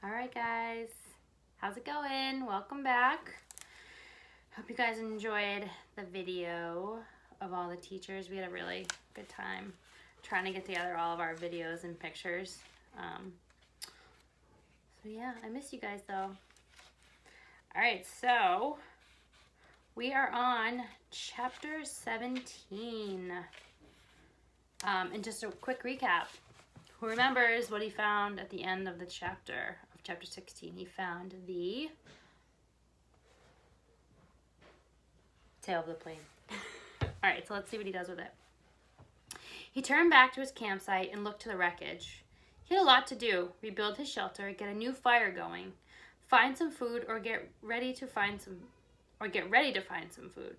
All right, guys, how's it going? Welcome back. Hope you guys enjoyed the video of all the teachers. We had a really good time trying to get together all of our videos and pictures. So yeah, I miss you guys though. All right, so we are on chapter 17. And just a quick recap. Who remembers what he found at the end of the chapter of chapter 16? He found the tail of the plane. All right, so let's see what he does with it. He turned back to his campsite and looked to the wreckage. He had a lot to do: rebuild his shelter, get a new fire going, find some food, or get ready to find some food,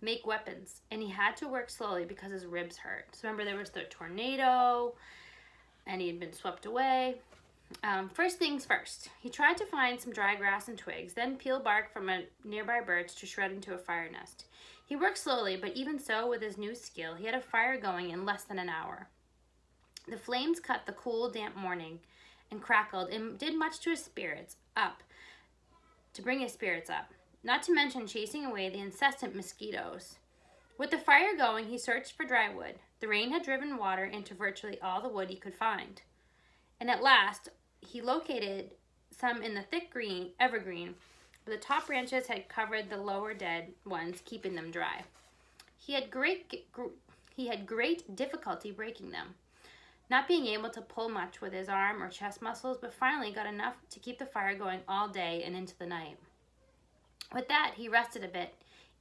make weapons. And he had to work slowly because his ribs hurt. So remember, there was the tornado, and he had been swept away. First things first, he tried to find some dry grass and twigs, then peel bark from a nearby birch to shred into a fire nest. He worked slowly, but even so, with his new skill, he had a fire going in less than an hour. The flames cut the cool, damp morning and crackled and did much to bring his spirits up, not to mention chasing away the incessant mosquitoes. With the fire going, he searched for dry wood. The rain had driven water into virtually all the wood he could find. And at last, he located some in the thick green evergreen, but the top branches had covered the lower dead ones, keeping them dry. He had great difficulty breaking them, not being able to pull much with his arm or chest muscles, but finally got enough to keep the fire going all day and into the night. With that, he rested a bit,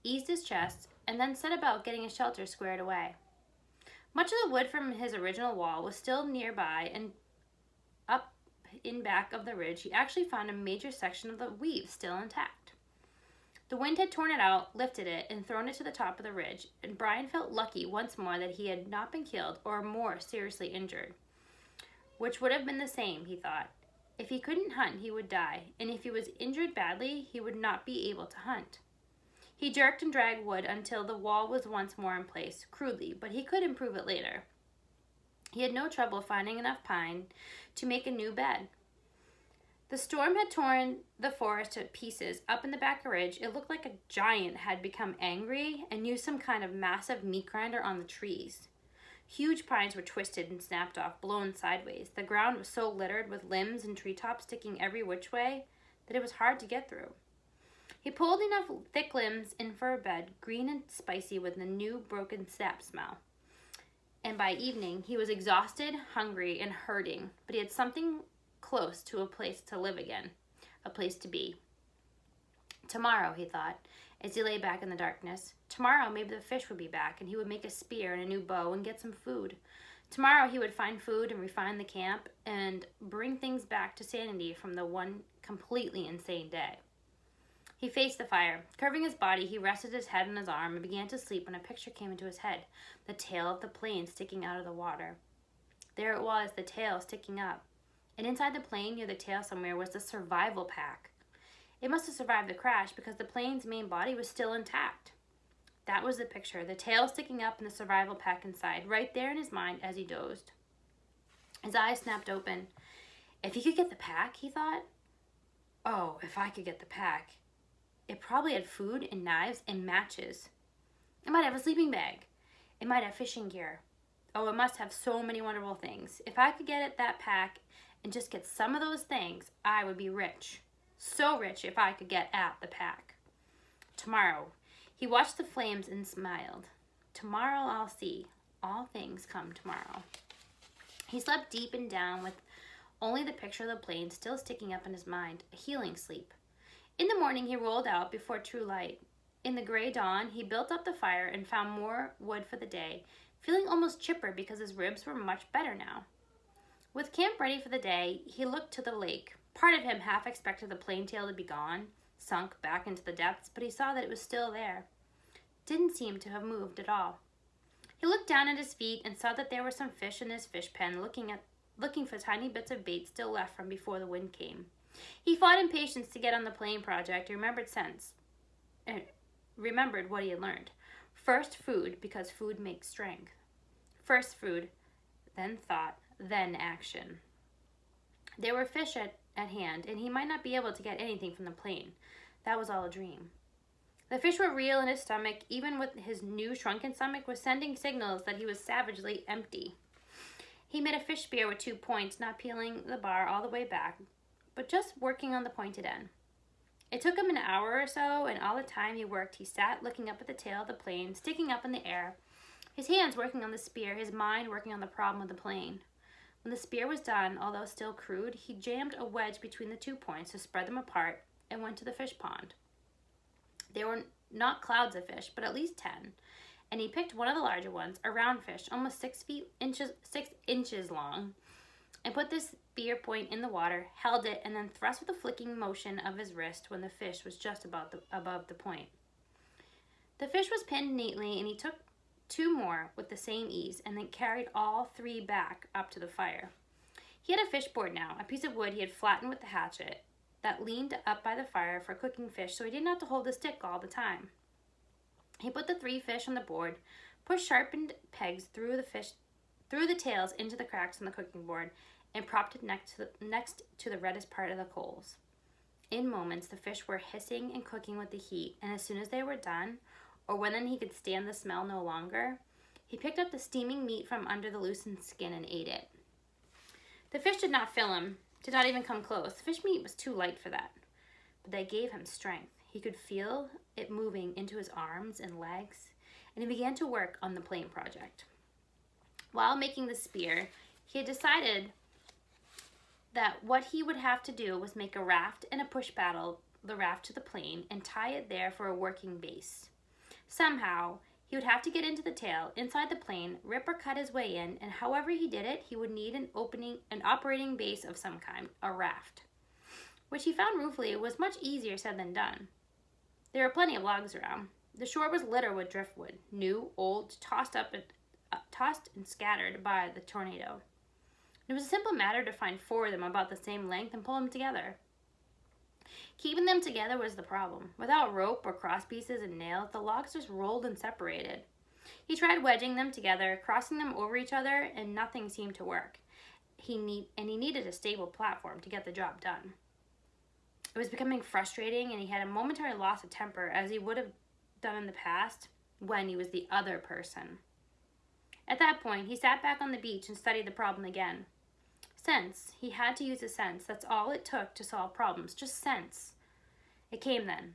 eased his chest, and then set about getting his shelter squared away. Much of the wood from his original wall was still nearby, and up in back of the ridge, he actually found a major section of the weave still intact. The wind had torn it out, lifted it, and thrown it to the top of the ridge, and Brian felt lucky once more that he had not been killed or more seriously injured, which would have been the same, he thought. If he couldn't hunt, he would die, and if he was injured badly, he would not be able to hunt. He jerked and dragged wood until the wall was once more in place, crudely, but he could improve it later. He had no trouble finding enough pine to make a new bed. The storm had torn the forest to pieces. Up in the back ridge, it looked like a giant had become angry and used some kind of massive meat grinder on the trees. Huge pines were twisted and snapped off, blown sideways. The ground was so littered with limbs and treetops sticking every which way that it was hard to get through. He pulled enough thick limbs in for a bed, green and spicy with the new broken sap smell. And by evening, he was exhausted, hungry, and hurting, but he had something close to a place to live again, a place to be. Tomorrow, he thought, as he lay back in the darkness, tomorrow maybe the fish would be back, and he would make a spear and a new bow and get some food. Tomorrow he would find food and refine the camp and bring things back to sanity from the one completely insane day. He faced the fire. Curving his body, he rested his head on his arm and began to sleep when a picture came into his head, the tail of the plane sticking out of the water. There it was, the tail sticking up. And inside the plane, near the tail somewhere, was the survival pack. It must have survived the crash because the plane's main body was still intact. That was the picture, the tail sticking up and the survival pack inside, right there in his mind as he dozed. His eyes snapped open. If he could get the pack, he thought. Oh, if I could get the pack. It probably had food and knives and matches. It might have a sleeping bag. It might have fishing gear. Oh, it must have so many wonderful things. If I could get at that pack and just get some of those things, I would be rich. So rich if I could get at the pack. Tomorrow, he watched the flames and smiled. Tomorrow I'll see. All things come tomorrow. He slept deep and down with only the picture of the plane still sticking up in his mind, a healing sleep. In the morning, he rolled out before true light. In the gray dawn, he built up the fire and found more wood for the day, feeling almost chipper because his ribs were much better now. With camp ready for the day, he looked to the lake. Part of him half expected the plane tail to be gone, sunk back into the depths, but he saw that it was still there. Didn't seem to have moved at all. He looked down at his feet and saw that there were some fish in his fish pen, looking for tiny bits of bait still left from before the wind came. He fought impatience to get on the plane project and remembered what he had learned. First food, because food makes strength. First food, then thought, then action. There were fish at hand, and he might not be able to get anything from the plane. That was all a dream. The fish were real in his stomach, even with his new shrunken stomach, was sending signals that he was savagely empty. He made a fish spear with 2 points, not peeling the bar all the way back, but just working on the pointed end. It took him an hour or so, and all the time he worked, he sat looking up at the tail of the plane, sticking up in the air, his hands working on the spear, his mind working on the problem of the plane. When the spear was done, although still crude, he jammed a wedge between the 2 points to spread them apart and went to the fish pond. There were not clouds of fish, but at least 10, and he picked one of the larger ones, a round fish, almost 6 inches long, and put this spear point in the water, held it, and then thrust with a flicking motion of his wrist when the fish was just above the point. The fish was pinned neatly, and he took 2 more with the same ease, and then carried all 3 back up to the fire. He had a fish board now, a piece of wood he had flattened with the hatchet, that leaned up by the fire for cooking fish, so he didn't have to hold the stick all the time. He put the 3 fish on the board, pushed sharpened pegs through the tails into the cracks on the cooking board, and propped it next to the reddest part of the coals. In moments, the fish were hissing and cooking with the heat, and as soon as they were done, or when he could stand the smell no longer, he picked up the steaming meat from under the loosened skin and ate it. The fish did not fill him, did not even come close. Fish meat was too light for that, but they gave him strength. He could feel it moving into his arms and legs, and he began to work on the plane project. While making the spear, he had decided that what he would have to do was make a raft and a push paddle the raft to the plane and tie it there for a working base. Somehow, he would have to get into the tail, inside the plane, rip or cut his way in, and however he did it, he would need an operating base of some kind, a raft, which he found ruefully was much easier said than done. There were plenty of logs around. The shore was littered with driftwood, new, old, tossed and scattered by the tornado. It was a simple matter to find 4 of them about the same length and pull them together. Keeping them together was the problem. Without rope or cross pieces and nails, the logs just rolled and separated. He tried wedging them together, crossing them over each other, and nothing seemed to work. He needed a stable platform to get the job done. It was becoming frustrating, and he had a momentary loss of temper, as he would have done in the past when he was the other person. At that point, he sat back on the beach and studied the problem again. Sense. He had to use his sense. That's all it took to solve problems. Just sense. It came then.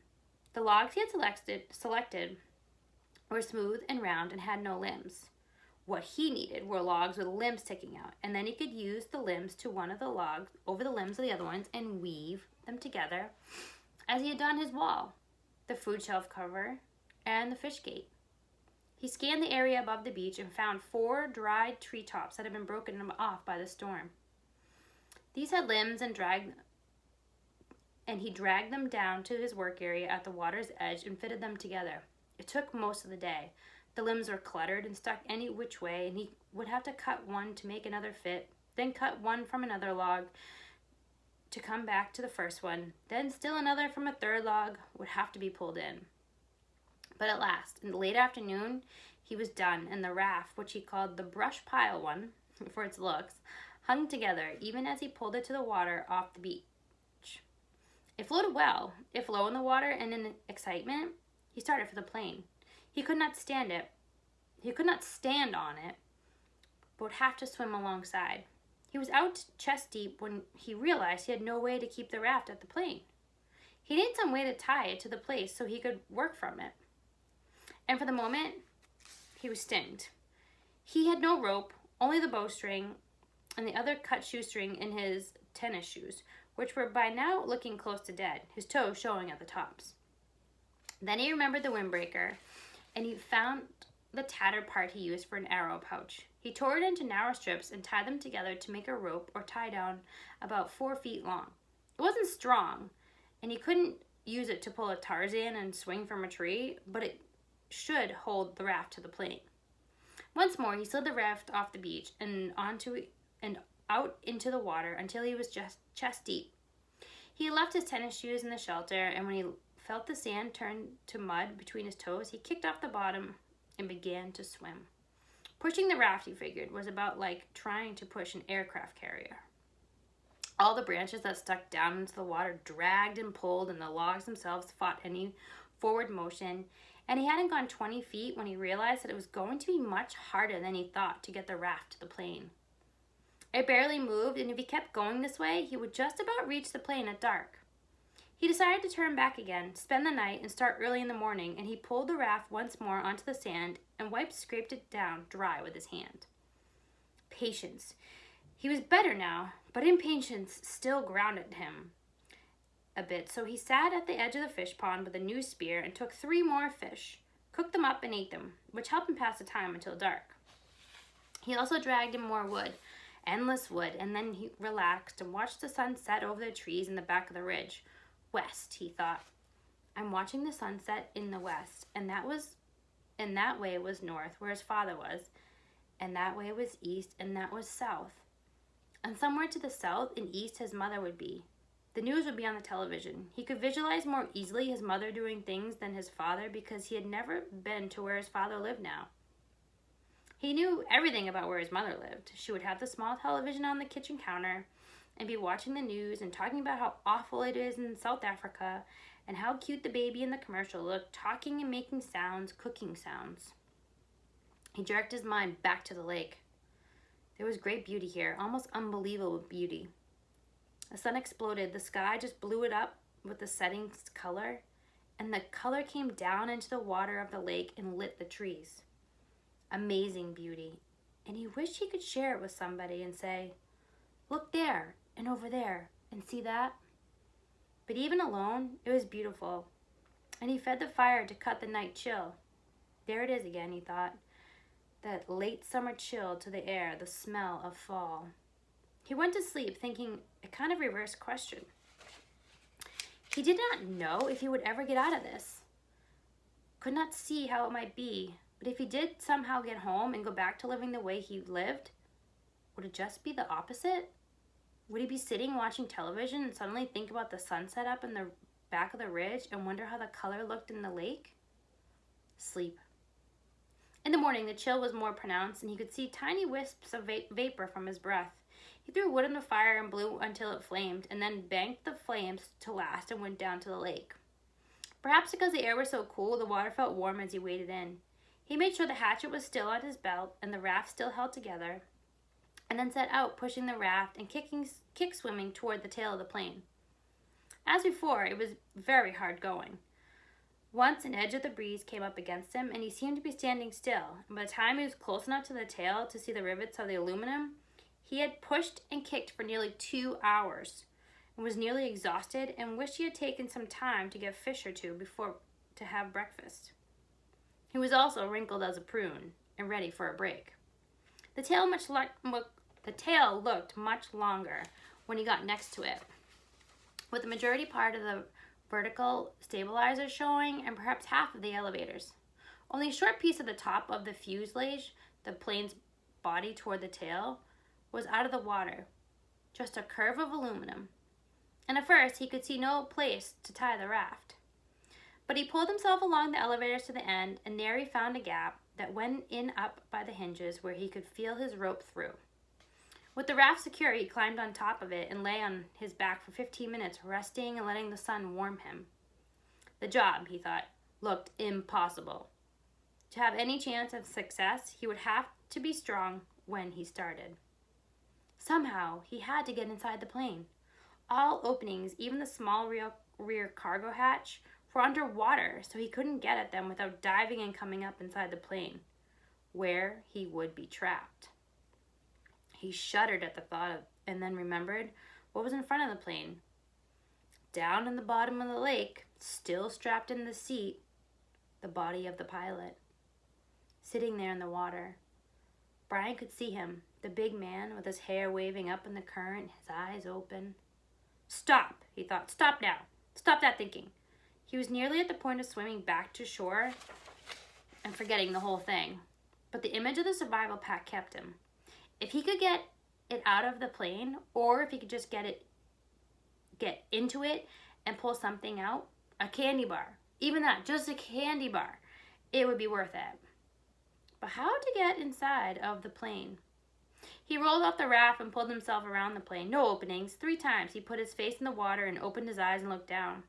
The logs he had selected were smooth and round and had no limbs. What he needed were logs with limbs sticking out, and then he could use the limbs to one of the logs over the limbs of the other ones and weave them together as he had done his wall, the food shelf cover, and the fish gate. He scanned the area above the beach and found 4 dried treetops that had been broken off by the storm. These had limbs and he dragged them down to his work area at the water's edge and fitted them together. It took most of the day. The limbs were cluttered and stuck any which way, and he would have to cut one to make another fit, then cut one from another log to come back to the first one, then still another from a third log would have to be pulled in. But at last, in the late afternoon, he was done, and the raft, which he called the brush pile one, for its looks, hung together even as he pulled it to the water off the beach. It floated well. If low in the water and in excitement, he started for the plane. He could not stand on it, but would have to swim alongside. He was out chest deep when he realized he had no way to keep the raft at the plane. He needed some way to tie it to the place so he could work from it. And for the moment, he was stinged. He had no rope, only the bowstring and the other cut shoestring in his tennis shoes, which were by now looking close to dead, his toes showing at the tops. Then he remembered the windbreaker, and he found the tattered part he used for an arrow pouch. He tore it into narrow strips and tied them together to make a rope or tie down about 4 feet long. It wasn't strong, and he couldn't use it to pull a Tarzan and swing from a tree, but it should hold the raft to the plane. Once more, he slid the raft off the beach and out into the water until he was just chest deep. He left his tennis shoes in the shelter, and when he felt the sand turn to mud between his toes, he kicked off the bottom and began to swim. Pushing the raft, he figured, was about like trying to push an aircraft carrier. All the branches that stuck down into the water dragged and pulled, and the logs themselves fought any forward motion. And he hadn't gone 20 feet when he realized that it was going to be much harder than he thought to get the raft to the plane. It barely moved, and if he kept going this way, he would just about reach the plane at dark. He decided to turn back again, spend the night, and start early in the morning, and he pulled the raft once more onto the sand and scraped it down dry with his hand. Patience. He was better now, but impatience still grounded him a bit, so he sat at the edge of the fish pond with a new spear and took 3 more fish, cooked them up and ate them, which helped him pass the time until dark. He also dragged in more wood, endless wood, and then he relaxed and watched the sun set over the trees in the back of the ridge. West, he thought. I'm watching the sunset in the west, and that way was north, where his father was, and that way was east, and that was south. And somewhere to the south and east his mother would be. The news would be on the television. He could visualize more easily his mother doing things than his father because he had never been to where his father lived now. He knew everything about where his mother lived. She would have the small television on the kitchen counter and be watching the news and talking about how awful it is in South Africa and how cute the baby in the commercial looked, talking and making sounds, cooking sounds. He jerked his mind back to the lake. There was great beauty here, almost unbelievable beauty. The sun exploded. The sky just blew it up with the setting color, and the color came down into the water of the lake and lit the trees. Amazing beauty. And he wished he could share it with somebody and say, look there and over there and see that. But even alone, it was beautiful. And he fed the fire to cut the night chill. There it is again, he thought. That late summer chill to the air, the smell of fall. He went to sleep thinking a kind of reverse question. He did not know if he would ever get out of this. Could not see how it might be. But if he did somehow get home and go back to living the way he lived, would it just be the opposite? Would he be sitting watching television and suddenly think about the sunset up in the back of the ridge and wonder how the color looked in the lake? Sleep. In the morning, the chill was more pronounced, and he could see tiny wisps of vapor from his breath. He threw wood on the fire and blew until it flamed, and then banked the flames to last and went down to the lake. Perhaps because the air was so cool, the water felt warm as he waded in. He made sure the hatchet was still on his belt and the raft still held together, and then set out pushing the raft and kick swimming toward the tail of the plane. As before, it was very hard going. Once an edge of the breeze came up against him, and he seemed to be standing still, and by the time he was close enough to the tail to see the rivets of the aluminum, he had pushed and kicked for nearly 2 hours, and was nearly exhausted, and wished he had taken some time to get a fish or two before to have breakfast. He was also wrinkled as a prune, and ready for a break. The tail looked much longer when he got next to it, with the majority part of the vertical stabilizers showing, and perhaps half of the elevators. Only a short piece of the top of the fuselage, the plane's body toward the tail, was out of the water, just a curve of aluminum. And at first, he could see no place to tie the raft. But he pulled himself along the elevators to the end, and there he found a gap that went in up by the hinges where he could feel his rope through. With the raft secure, he climbed on top of it and lay on his back for 15 minutes, resting and letting the sun warm him. The job, he thought, looked impossible. To have any chance of success, he would have to be strong when he started. Somehow, he had to get inside the plane. All openings, even the small rear cargo hatch, were underwater, so he couldn't get at them without diving and coming up inside the plane, where he would be trapped. He shuddered at the thought and then remembered what was in front of the plane. Down in the bottom of the lake, still strapped in the seat, the body of the pilot, sitting there in the water. Brian could see him, the big man with his hair waving up in the current, his eyes open. Stop, he thought. Stop now. Stop that thinking. He was nearly at the point of swimming back to shore and forgetting the whole thing. But the image of the survival pack kept him. If he could get it out of the plane, or if he could just get into it and pull something out, a candy bar, even that, just a candy bar, it would be worth it. But how to get inside of the plane? He rolled off the raft and pulled himself around the plane. No openings. 3 times he put his face in the water and opened his eyes and looked down.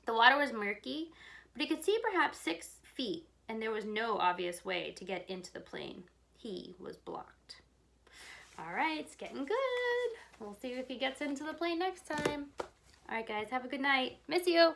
The water was murky, but he could see perhaps 6 feet, and there was no obvious way to get into the plane. He was blocked. All right, it's getting good. We'll see if he gets into the plane next time. All right, guys, have a good night. Miss you.